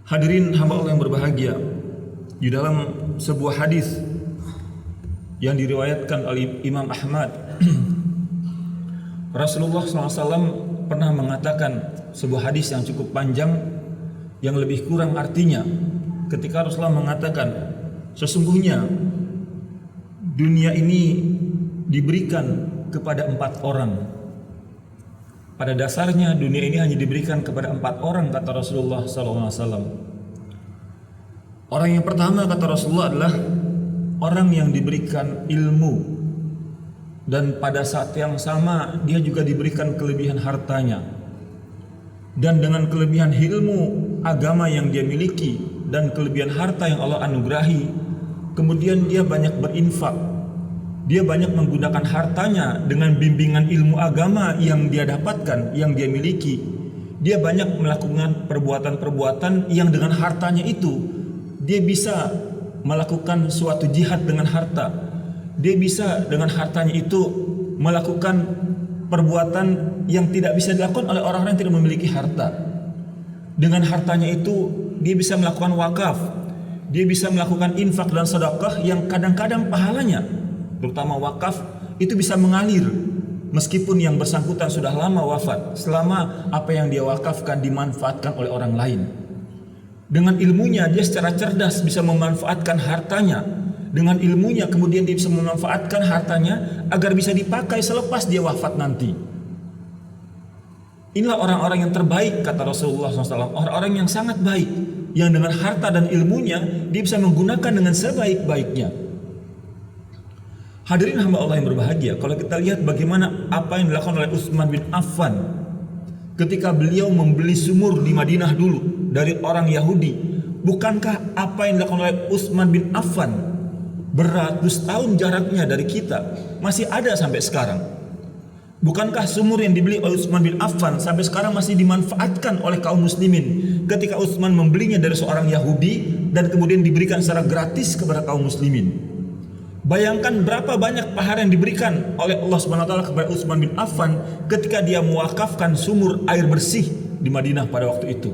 Hadirin hamba Allah yang berbahagia, di dalam sebuah hadis yang diriwayatkan oleh Imam Ahmad, Rasulullah SAW pernah mengatakan sebuah hadis yang cukup panjang, yang lebih kurang artinya ketika Rasulullah mengatakan, sesungguhnya dunia ini diberikan kepada 4 orang. Pada dasarnya dunia ini hanya diberikan kepada 4 orang, kata Rasulullah SAW. Orang yang pertama, kata Rasulullah, adalah orang yang diberikan ilmu, dan pada saat yang sama dia juga diberikan kelebihan hartanya. Dan dengan kelebihan ilmu agama yang dia miliki dan kelebihan harta yang Allah anugerahi, kemudian dia banyak berinfak. Dia banyak menggunakan hartanya dengan bimbingan ilmu agama yang dia dapatkan, yang dia miliki. Dia banyak melakukan perbuatan-perbuatan yang dengan hartanya itu dia bisa melakukan suatu jihad dengan harta. Dia bisa dengan hartanya itu melakukan perbuatan yang tidak bisa dilakukan oleh orang-orang yang tidak memiliki harta. Dengan hartanya itu dia bisa melakukan wakaf. Dia bisa melakukan infak dan sedekah yang kadang-kadang pahalanya, terutama wakaf, itu bisa mengalir meskipun yang bersangkutan sudah lama wafat, selama apa yang dia wakafkan dimanfaatkan oleh orang lain. Dengan ilmunya dia secara cerdas bisa memanfaatkan hartanya. Dengan ilmunya kemudian dia bisa memanfaatkan hartanya agar bisa dipakai selepas dia wafat nanti. Inilah orang-orang yang terbaik, kata Rasulullah SAW. Orang-orang yang sangat baik, yang dengan harta dan ilmunya dia bisa menggunakan dengan sebaik-baiknya. Hadirin hamba Allah yang berbahagia, kalau kita lihat bagaimana apa yang dilakukan oleh Utsman bin Affan ketika beliau membeli sumur di Madinah dulu dari orang Yahudi, bukankah apa yang dilakukan oleh Utsman bin Affan beratus tahun jaraknya dari kita masih ada sampai sekarang? Bukankah sumur yang dibeli oleh Utsman bin Affan sampai sekarang masih dimanfaatkan oleh kaum muslimin ketika Utsman membelinya dari seorang Yahudi dan kemudian diberikan secara gratis kepada kaum muslimin? Bayangkan berapa banyak pahala yang diberikan oleh Allah Subhanahu wa taala kepada Utsman bin Affan ketika dia mewakafkan sumur air bersih di Madinah pada waktu itu.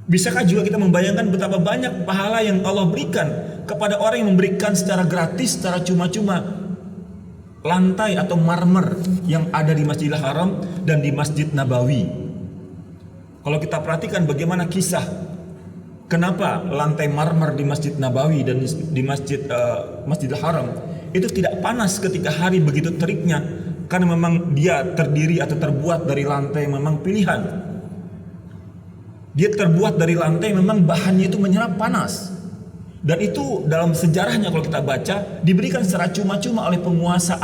Bisakah juga kita membayangkan betapa banyak pahala yang Allah berikan kepada orang yang memberikan secara gratis, secara cuma-cuma lantai atau marmer yang ada di Masjidil Haram dan di Masjid Nabawi. Kalau kita perhatikan bagaimana kisah kenapa lantai marmer di Masjid Nabawi dan di Masjidil Haram itu tidak panas ketika hari begitu teriknya, karena memang dia terdiri atau terbuat dari lantai memang pilihan. Dia terbuat dari lantai memang bahannya itu menyerap panas. Dan itu dalam sejarahnya kalau kita baca diberikan secara cuma-cuma oleh pengusaha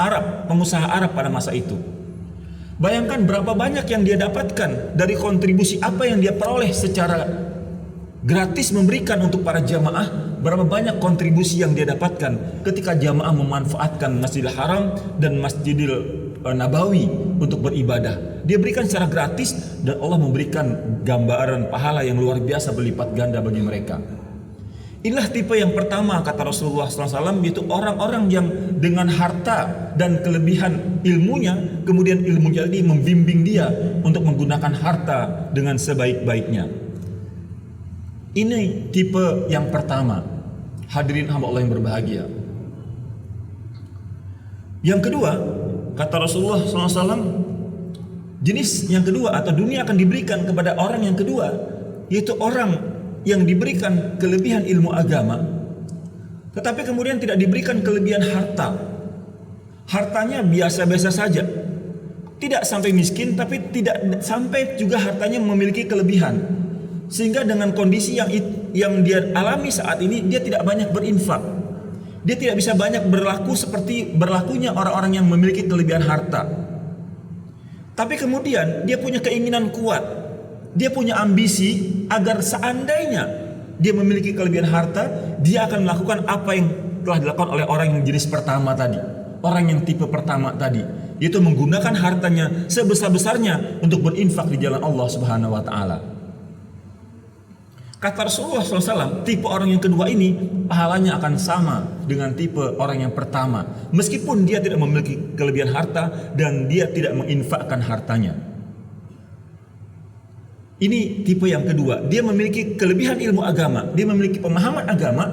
Arab pada masa itu. Bayangkan berapa banyak yang dia dapatkan dari kontribusi apa yang dia peroleh secara gratis memberikan untuk para jamaah. Berapa banyak kontribusi yang dia dapatkan ketika jamaah memanfaatkan Masjidil Haram dan Masjidil Nabawi untuk beribadah. Dia berikan secara gratis dan Allah memberikan gambaran pahala yang luar biasa berlipat ganda bagi mereka. Inilah tipe yang pertama, kata Rasulullah SAW, yaitu orang-orang yang dengan harta dan kelebihan ilmunya, kemudian ilmunya ini membimbing dia untuk menggunakan harta dengan sebaik-baiknya. Ini tipe yang pertama, hadirin hamba Allah yang berbahagia. Yang kedua, kata Rasulullah SAW, jenis yang kedua atau dunia akan diberikan kepada orang yang kedua, yaitu orang yang diberikan kelebihan ilmu agama, tetapi kemudian tidak diberikan kelebihan harta. Hartanya biasa-biasa saja, tidak sampai miskin, tapi tidak sampai juga hartanya memiliki kelebihan. Sehingga dengan kondisi yang dia alami saat ini, dia tidak banyak berinfak. Dia tidak bisa banyak berlaku seperti berlakunya orang-orang yang memiliki kelebihan harta. Tapi kemudian dia punya keinginan kuat. Dia punya ambisi agar seandainya dia memiliki kelebihan harta, dia akan melakukan apa yang telah dilakukan oleh orang yang jenis pertama tadi. Orang yang tipe pertama tadi, yaitu menggunakan hartanya sebesar-besarnya untuk berinfak di jalan Allah Subhanahu wa taala. Kata Rasulullah SAW, tipe orang yang kedua ini pahalanya akan sama dengan tipe orang yang pertama, meskipun dia tidak memiliki kelebihan harta dan dia tidak menginfakkan hartanya. Ini tipe yang kedua. Dia memiliki kelebihan ilmu agama, dia memiliki pemahaman agama,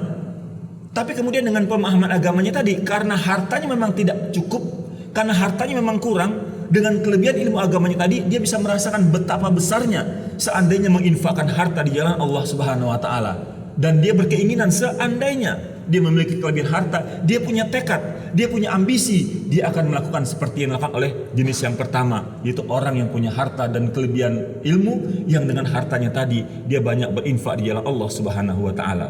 tapi kemudian dengan pemahaman agamanya tadi, karena hartanya memang tidak cukup, karena hartanya memang kurang, dengan kelebihan ilmu agamanya tadi, dia bisa merasakan betapa besarnya seandainya menginfakkan harta di jalan Allah Subhanahu wa taala. Dan dia berkeinginan seandainya dia memiliki kelebihan harta, dia punya tekad, dia punya ambisi, dia akan melakukan seperti yang dilakukan oleh jenis yang pertama, yaitu orang yang punya harta dan kelebihan ilmu, yang dengan hartanya tadi dia banyak berinfak di jalan Allah Subhanahu wa taala.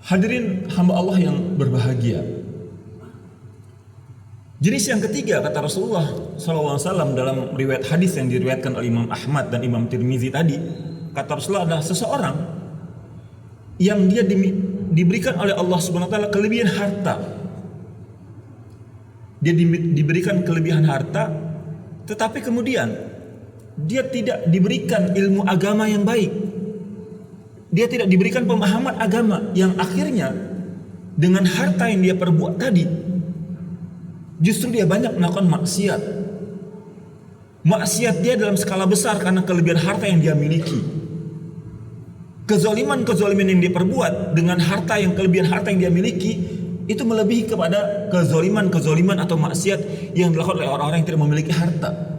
Hadirin hamba Allah yang berbahagia, jenis yang ketiga kata Rasulullah SAW dalam riwayat hadis yang diriwayatkan oleh Imam Ahmad dan Imam Tirmizi tadi, kata Rasulullah adalah seseorang yang dia diberikan oleh Allah Subhanahu wa taala kelebihan harta. Dia diberikan kelebihan harta, tetapi kemudian dia tidak diberikan ilmu agama yang baik. Dia tidak diberikan pemahaman agama, yang akhirnya dengan harta yang dia perbuat tadi, justru dia banyak melakukan maksiat. Maksiat dia dalam skala besar karena kelebihan harta yang dia miliki. Kezaliman yang dia perbuat dengan harta yang kelebihan harta yang dia miliki, itu melebihi kepada kezaliman atau maksiat yang dilakukan oleh orang-orang yang tidak memiliki harta.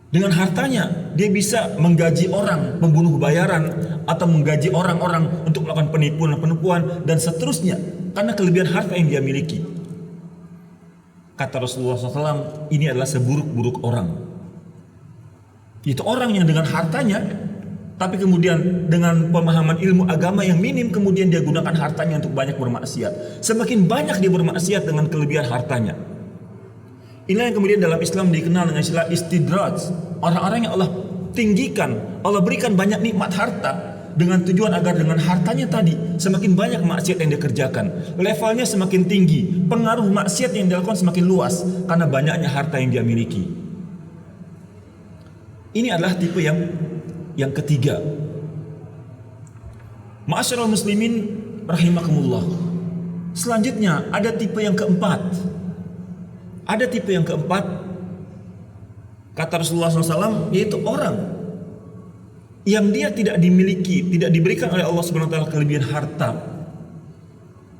Dengan hartanya dia bisa menggaji orang pembunuh bayaran, atau menggaji orang-orang untuk melakukan penipuan dan seterusnya, karena kelebihan harta yang dia miliki. Kata Rasulullah SAW, ini adalah seburuk-buruk orang. Itu orang yang dengan hartanya, tapi kemudian dengan pemahaman ilmu agama yang minim, kemudian dia gunakan hartanya untuk banyak bermaksiat. Semakin banyak dia bermaksiat dengan kelebihan hartanya. Inilah yang kemudian dalam Islam dikenal dengan istilah istidraj. Orang-orang yang Allah tinggikan, Allah berikan banyak nikmat harta, dengan tujuan agar dengan hartanya tadi semakin banyak maksiat yang dikerjakan, levelnya semakin tinggi, pengaruh maksiat yang dilakukan semakin luas karena banyaknya harta yang dia miliki. Ini adalah tipe yang ketiga. Ma'asyiral muslimin rahimakumullah. Selanjutnya ada tipe yang keempat. Ada tipe yang keempat, kata Rasulullah SAW, yaitu orang yang dia tidak dimiliki, tidak diberikan oleh Allah Subhanahu wa taala kelebihan harta,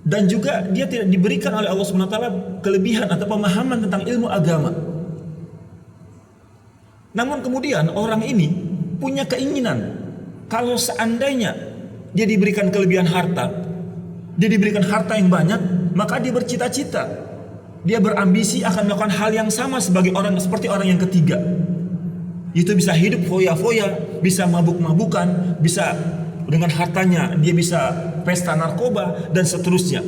dan juga dia tidak diberikan oleh Allah Subhanahu wa taala kelebihan atau pemahaman tentang ilmu agama. Namun kemudian orang ini punya keinginan, kalau seandainya dia diberikan kelebihan harta, dia diberikan harta yang banyak, maka dia bercita-cita, dia berambisi akan melakukan hal yang sama seperti orang yang ketiga. Itu bisa hidup foya-foya, bisa mabuk-mabukan, bisa dengan hartanya dia bisa pesta narkoba dan seterusnya.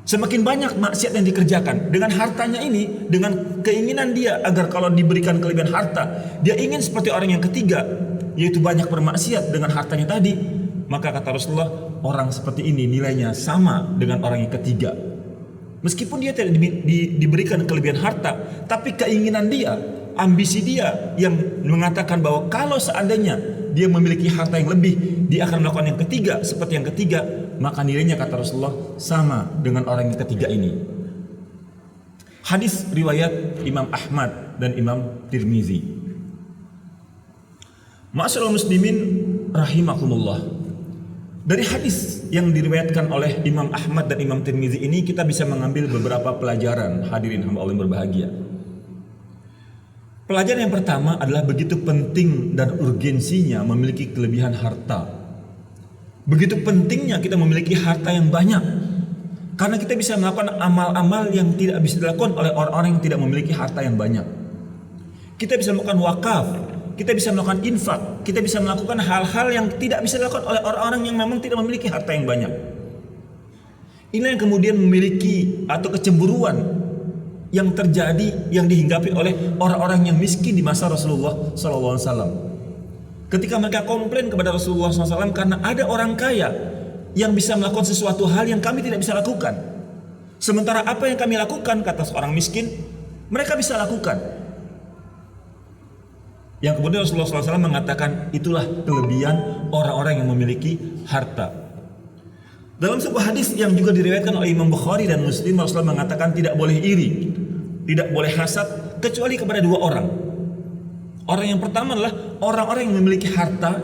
Semakin banyak maksiat yang dikerjakan dengan hartanya ini, dengan keinginan dia agar kalau diberikan kelebihan harta, dia ingin seperti orang yang ketiga, yaitu banyak bermaksiat dengan hartanya tadi. Maka kata Rasulullah, orang seperti ini nilainya sama dengan orang yang ketiga. Meskipun dia tidak diberikan kelebihan harta, tapi keinginan dia, ambisi dia yang mengatakan bahwa kalau seandainya dia memiliki harta yang lebih, dia akan melakukan yang ketiga seperti yang ketiga, maka nilainya kata Rasulullah sama dengan orang yang ketiga ini. Hadis riwayat Imam Ahmad dan Imam Tirmizi. Ma'asyiral muslimin rahimakumullah. Dari hadis yang diriwayatkan oleh Imam Ahmad dan Imam Tirmizi ini, kita bisa mengambil beberapa pelajaran, hadirin hamba Allah yang berbahagia. Pelajaran yang pertama adalah begitu penting dan urgensinya memiliki kelebihan harta. Begitu pentingnya kita memiliki harta yang banyak, karena kita bisa melakukan amal-amal yang tidak bisa dilakukan oleh orang-orang yang tidak memiliki harta yang banyak. Kita bisa melakukan wakaf, kita bisa melakukan infak, kita bisa melakukan hal-hal yang tidak bisa dilakukan oleh orang-orang yang memang tidak memiliki harta yang banyak. Inilah yang kemudian memiliki atau kecemburuan yang terjadi, yang dihinggapi oleh orang-orang yang miskin di masa Rasulullah SAW. Ketika mereka komplain kepada Rasulullah SAW karena ada orang kaya yang bisa melakukan sesuatu hal yang kami tidak bisa lakukan. Sementara apa yang kami lakukan, kata seorang miskin, mereka bisa lakukan. Yang kemudian Rasulullah SAW mengatakan, itulah kelebihan orang-orang yang memiliki harta. Dalam sebuah hadis yang juga diriwayatkan oleh Imam Bukhari dan Muslim, Rasulullah mengatakan tidak boleh iri, tidak boleh hasad kecuali kepada dua orang. Orang yang pertama adalah orang-orang yang memiliki harta,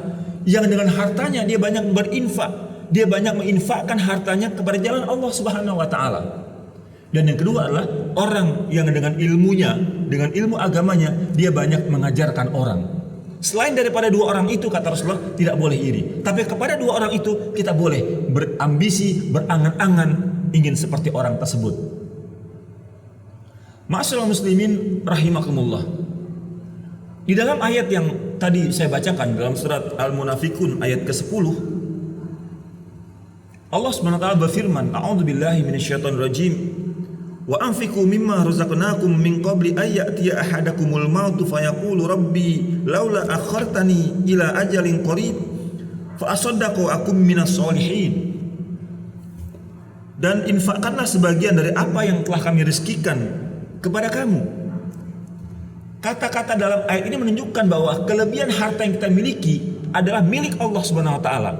yang dengan hartanya dia banyak berinfak, dia banyak menginfakkan hartanya kepada jalan Allah Subhanahu wa taala. Dan yang kedua adalah orang yang dengan ilmunya, dengan ilmu agamanya, dia banyak mengajarkan orang. Selain daripada dua orang itu, kata Rasulullah, tidak boleh iri. Tapi kepada dua orang itu kita boleh berambisi, berangan-angan ingin seperti orang tersebut. Ma'asyiral muslimin rahimakumullah. Di dalam ayat yang tadi saya bacakan dalam surat Al-Munafikun ayat ke-10, Allah Subhanahu wa taala berfirman, "A'udzubillahi minasyaitonirrajim. Wa anfiqu mimma razaqnakum min qabli ay ya'tiya ahadakumul mautu fayaqulu rabbi laula akhartani ila ajalin qarib fa asaddaqu akum minas solihin." Dan infakkanlah sebagian dari apa yang telah kami rezekikan kepada kamu. Kata-kata dalam ayat ini menunjukkan bahwa kelebihan harta yang kita miliki adalah milik Allah Subhanahu wa taala.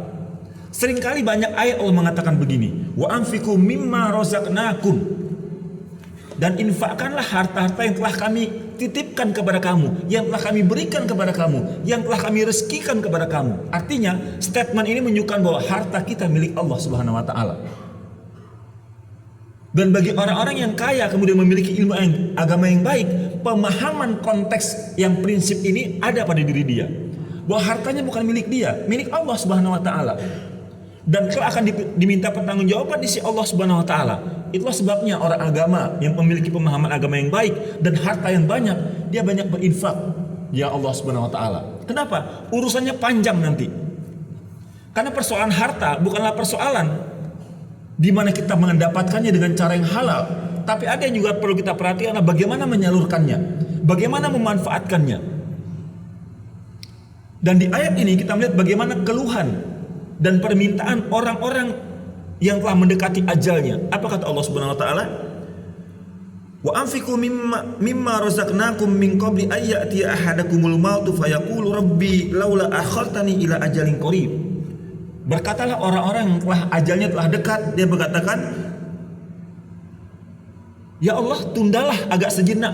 Seringkali banyak ayat Allah mengatakan begini, "Wa anfiqu mimma razaqnakum." Dan infakkanlah harta-harta yang telah kami titipkan kepada kamu, yang telah kami berikan kepada kamu, yang telah kami rezekikan kepada kamu. Artinya, statement ini menunjukkan bahwa harta kita milik Allah Subhanahu wa taala. Dan bagi orang-orang yang kaya kemudian memiliki ilmu agama yang baik, pemahaman konteks yang prinsip ini ada pada diri dia. Bahwa hartanya bukan milik dia, milik Allah Subhanahu wa taala. Dan kelak akan diminta pertanggungjawaban di sisi Allah Subhanahu wa taala. Itulah sebabnya orang agama yang memiliki pemahaman agama yang baik dan harta yang banyak, dia banyak berinfak ya Allah Subhanahu wa taala. Kenapa? Urusannya panjang nanti. Karena persoalan harta bukanlah persoalan di mana kita mendapatkannya dengan cara yang halal, tapi ada yang juga perlu kita perhatikan adalah bagaimana menyalurkannya, bagaimana memanfaatkannya. Dan di ayat ini kita melihat bagaimana keluhan dan permintaan orang-orang yang telah mendekati ajalnya. Apa kata Allah Subhanahu wa taala? Wa anfiqu mimma razaqnakum min qabli ay ya'tiya ahadakumul mautu fayaqulu rabbi laula akhartani ila ajalin qarib. Berkatalah orang-orang yang telah ajalnya telah dekat, dia berkatakan, "Ya Allah, tundalah agak sejenak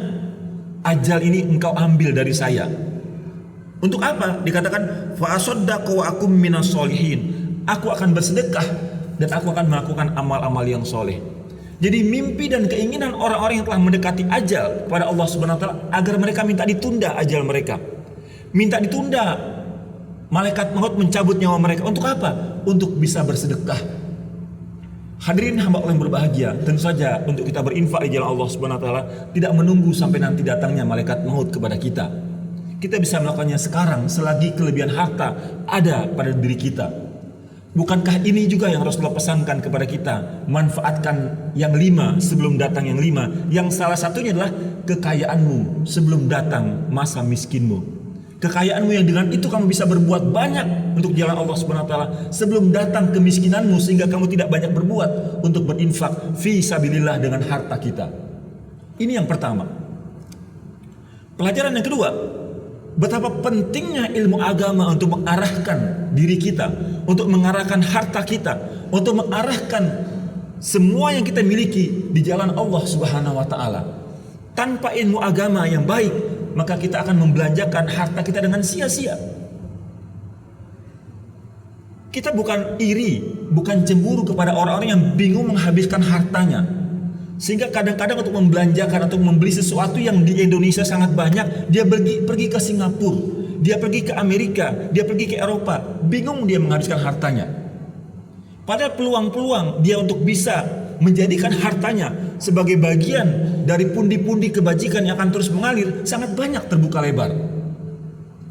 ajal ini engkau ambil dari saya." Untuk apa? Dikatakan fa asaddaqu wa akum minas solihin. Aku akan bersedekah dan aku akan melakukan amal-amal yang soleh. Jadi mimpi dan keinginan orang-orang yang telah mendekati ajal kepada Allah Subhanahu wa taala agar mereka minta ditunda ajal mereka. Minta ditunda malaikat maut mencabut nyawa mereka. Untuk apa? Untuk bisa bersedekah. Hadirin hamba Allah yang berbahagia, tentu saja untuk kita berinfak di jalan Allah Subhanahu wa taala tidak menunggu sampai nanti datangnya malaikat maut kepada kita. Kita bisa melakukannya sekarang selagi kelebihan harta ada pada diri kita. Bukankah ini juga yang Rasulullah pesankan kepada kita? Manfaatkan yang 5 sebelum datang yang 5. Yang salah satunya adalah kekayaanmu sebelum datang masa miskinmu. Kekayaanmu yang dengan itu kamu bisa berbuat banyak untuk jalan Allah Subhanahu wa taala sebelum datang kemiskinanmu, sehingga kamu tidak banyak berbuat untuk berinfak fi sabilillah dengan harta kita. Ini yang pertama. Pelajaran yang kedua, betapa pentingnya ilmu agama untuk mengarahkan diri kita, untuk mengarahkan harta kita, untuk mengarahkan semua yang kita miliki di jalan Allah Subhanahu wa taala. Tanpa ilmu agama yang baik, maka kita akan membelanjakan harta kita dengan sia-sia. Kita bukan iri, bukan cemburu kepada orang-orang yang bingung menghabiskan hartanya, sehingga kadang-kadang untuk membelanjakan, untuk membeli sesuatu yang di Indonesia sangat banyak, dia pergi ke Singapura, dia pergi ke Amerika, dia pergi ke Eropa, bingung dia menghabiskan hartanya. Padahal peluang-peluang dia untuk bisa menjadikan hartanya sebagai bagian dari pundi-pundi kebajikan yang akan terus mengalir sangat banyak terbuka lebar.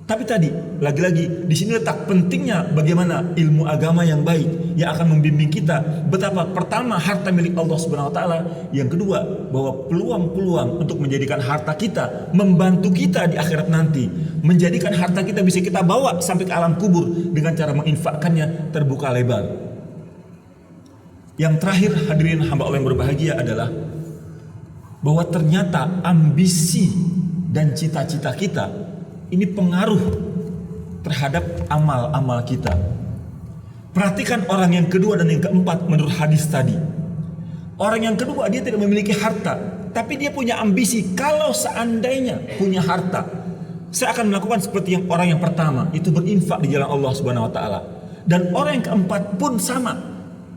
Tapi tadi lagi-lagi di sini letak pentingnya bagaimana ilmu agama yang baik yang akan membimbing kita betapa pertama harta milik Allah Subhanahu wa taala, yang kedua bahwa peluang-peluang untuk menjadikan harta kita membantu kita di akhirat nanti, menjadikan harta kita bisa kita bawa sampai ke alam kubur dengan cara menginfakkannya terbuka lebar. Yang terakhir, hadirin hamba Allah yang berbahagia, adalah bahwa ternyata ambisi dan cita-cita kita ini pengaruh terhadap amal-amal kita. Perhatikan orang yang kedua dan yang keempat menurut hadis tadi. Orang yang kedua dia tidak memiliki harta, tapi dia punya ambisi. Kalau seandainya punya harta, saya akan melakukan seperti yang orang yang pertama, itu berinfak di jalan Allah Subhanahu wa taala. Dan orang yang keempat pun sama.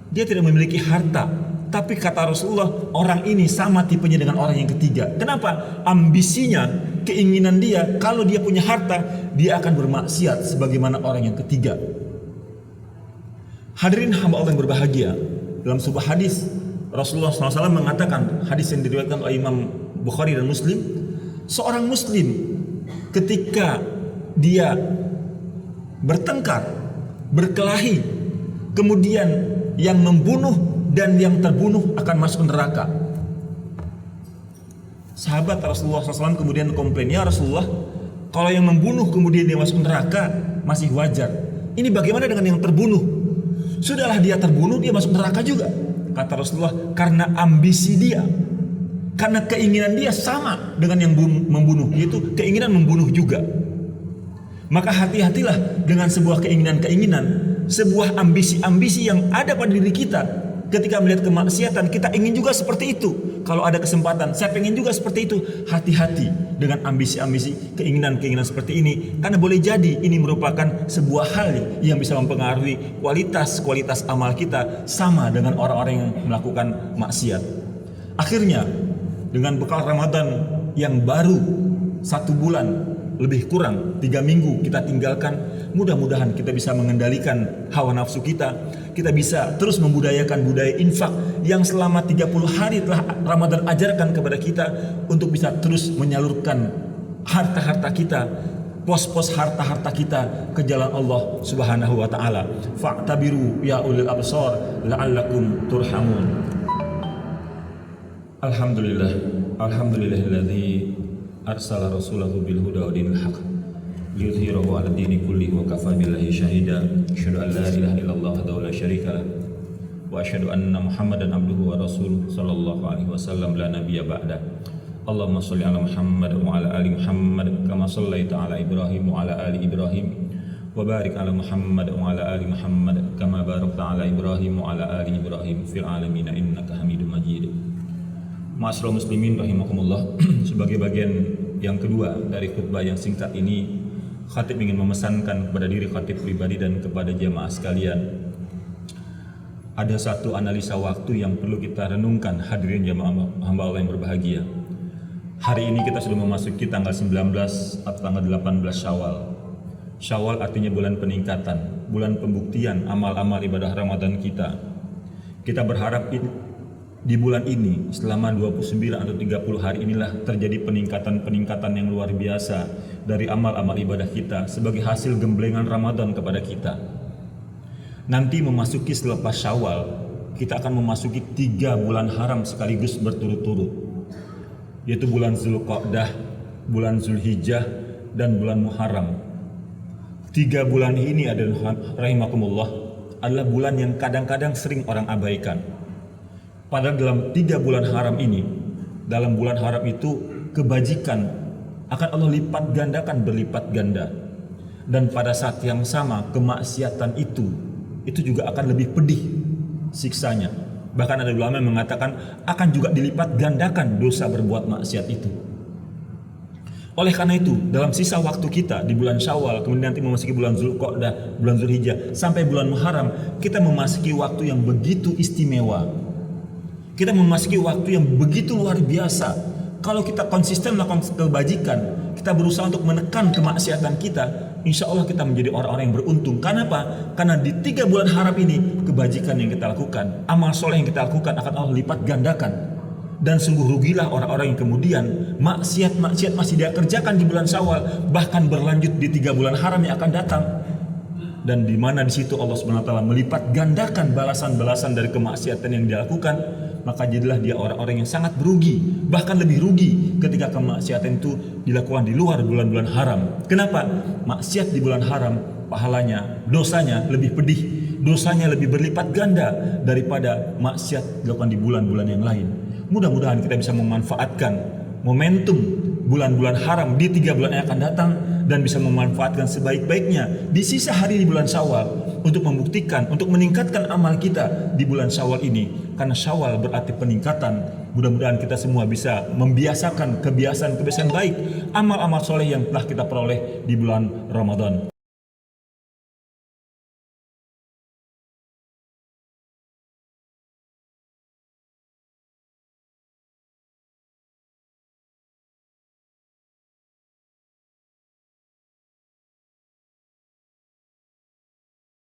Dia tidak memiliki harta, tapi kata Rasulullah, orang ini sama tipenya dengan orang yang ketiga. Kenapa? Ambisinya, keinginan dia, kalau dia punya harta, dia akan bermaksiat sebagaimana orang yang ketiga. Hadirin hamba Allah yang berbahagia, dalam sebuah hadis Rasulullah SAW mengatakan, hadis yang diriwayatkan oleh Imam Bukhari dan Muslim, seorang Muslim ketika dia bertengkar, berkelahi, kemudian yang membunuh dan yang terbunuh akan masuk neraka. Sahabat Rasulullah SAW kemudian komplain, ya Rasulullah, kalau yang membunuh kemudian dia masuk neraka masih wajar. Ini bagaimana dengan yang terbunuh? Sudahlah dia terbunuh, dia masuk neraka juga. Kata Rasulullah, karena ambisi dia, karena keinginan dia sama dengan yang membunuh, yaitu keinginan membunuh juga. Maka hati-hatilah dengan sebuah keinginan-keinginan, sebuah ambisi-ambisi yang ada pada diri kita. Ketika melihat kemaksiatan, kita ingin juga seperti itu. Kalau ada kesempatan, saya pengen juga seperti itu. Hati-hati dengan ambisi-ambisi, keinginan-keinginan seperti ini. Karena boleh jadi ini merupakan sebuah hal yang bisa mempengaruhi kualitas amal kita sama dengan orang-orang yang melakukan maksiat. Akhirnya, dengan bekal Ramadan yang baru 1 bulan, lebih kurang 3 minggu kita tinggalkan, mudah-mudahan kita bisa mengendalikan hawa nafsu kita bisa terus membudayakan budaya infak yang selama 30 hari telah Ramadan ajarkan kepada kita untuk bisa terus menyalurkan harta-harta kita, pos-pos harta-harta kita ke jalan Allah Subhanahu wa taala. Fa'tabiru ya ulil absar la'allakum turhamun. Alhamdulillahilladzi arsala rasulahu bil huda wa dinil haq liyudhhirahu 'ala dini kullihi wa kafa billahi shahida. Asyhadu an la ilaha illallah wa la syarika lah wa asyhadu anna Muhammadan abduhu wa rasuluhu sallallahu alaihi wasallam la nabiyya ba'da. Allahumma shalli ala Muhammad wa ala ali Muhammad kama shallaita ala Ibrahim wa ala ali Ibrahim wa barik ala Muhammad wa ala ali Muhammad kama barakta ala Ibrahim wa ala ali Ibrahim fil alamin innaka Hamidum Majid. Ma'asyiral muslimin rahimakumullah. Sebagai bagian yang kedua dari khutbah yang singkat ini, khatib ingin memesankan kepada diri khatib pribadi dan kepada jemaah sekalian, ada satu analisa waktu yang perlu kita renungkan, hadirin jemaah hamba Allah yang berbahagia. Hari ini kita sudah memasuki tanggal 19 atau tanggal 18 Syawal. Syawal artinya bulan peningkatan, bulan pembuktian amal-amal ibadah Ramadan kita. Kita berharap di bulan ini selama 29 atau 30 hari inilah terjadi peningkatan yang luar biasa dari amal-amal ibadah kita sebagai hasil gemblengan Ramadan kepada kita. Nanti memasuki selepas Syawal, kita akan memasuki 3 bulan haram sekaligus berturut-turut, yaitu bulan Zulqa'dah, bulan Zulhijjah, dan bulan Muharram. 3 bulan ini adalah rahimakumullah adalah bulan yang kadang-kadang sering orang abaikan. Padahal dalam 3 bulan haram ini, dalam bulan haram itu kebajikan akan Allah lipat gandakan berlipat ganda. Dan pada saat yang sama kemaksiatan itu juga akan lebih pedih siksanya. Bahkan ada ulama yang mengatakan akan juga dilipat gandakan dosa berbuat maksiat itu. Oleh karena itu, dalam sisa waktu kita di bulan Syawal, kemudian nanti memasuki bulan Zulqa'dah, bulan Zulhijjah, sampai bulan Muharram, kita memasuki waktu yang begitu istimewa. Kita memasuki waktu yang begitu luar biasa. Kalau kita konsisten melakukan kebajikan, kita berusaha untuk menekan kemaksiatan kita, insya Allah kita menjadi orang-orang yang beruntung. Karena apa? Karena di 3 bulan haram ini, kebajikan yang kita lakukan, amal soleh yang kita lakukan akan Allah lipat gandakan. Dan sungguh rugilah orang-orang yang kemudian maksiat masih dia kerjakan di bulan Syawal, bahkan berlanjut di 3 bulan haram yang akan datang. Dan di mana di situ Allah Subhanahu wa taala melipat gandakan balasan-balasan dari kemaksiatan yang dia lakukan, maka jadilah dia orang-orang yang sangat berugi, bahkan lebih rugi ketika kemaksiatan itu dilakukan di luar bulan-bulan haram. Kenapa? Maksiat di bulan haram pahalanya, dosanya lebih pedih, dosanya lebih berlipat ganda daripada maksiat dilakukan di bulan-bulan yang lain. Mudah-mudahan kita bisa memanfaatkan momentum bulan-bulan haram di 3 bulan yang akan datang dan bisa memanfaatkan sebaik-baiknya di sisa hari di bulan Syawal untuk membuktikan, untuk meningkatkan amal kita di bulan Syawal ini. Karena Syawal berarti peningkatan. Mudah-mudahan kita semua bisa membiasakan kebiasaan-kebiasaan baik, amal-amal soleh yang telah kita peroleh di bulan Ramadan.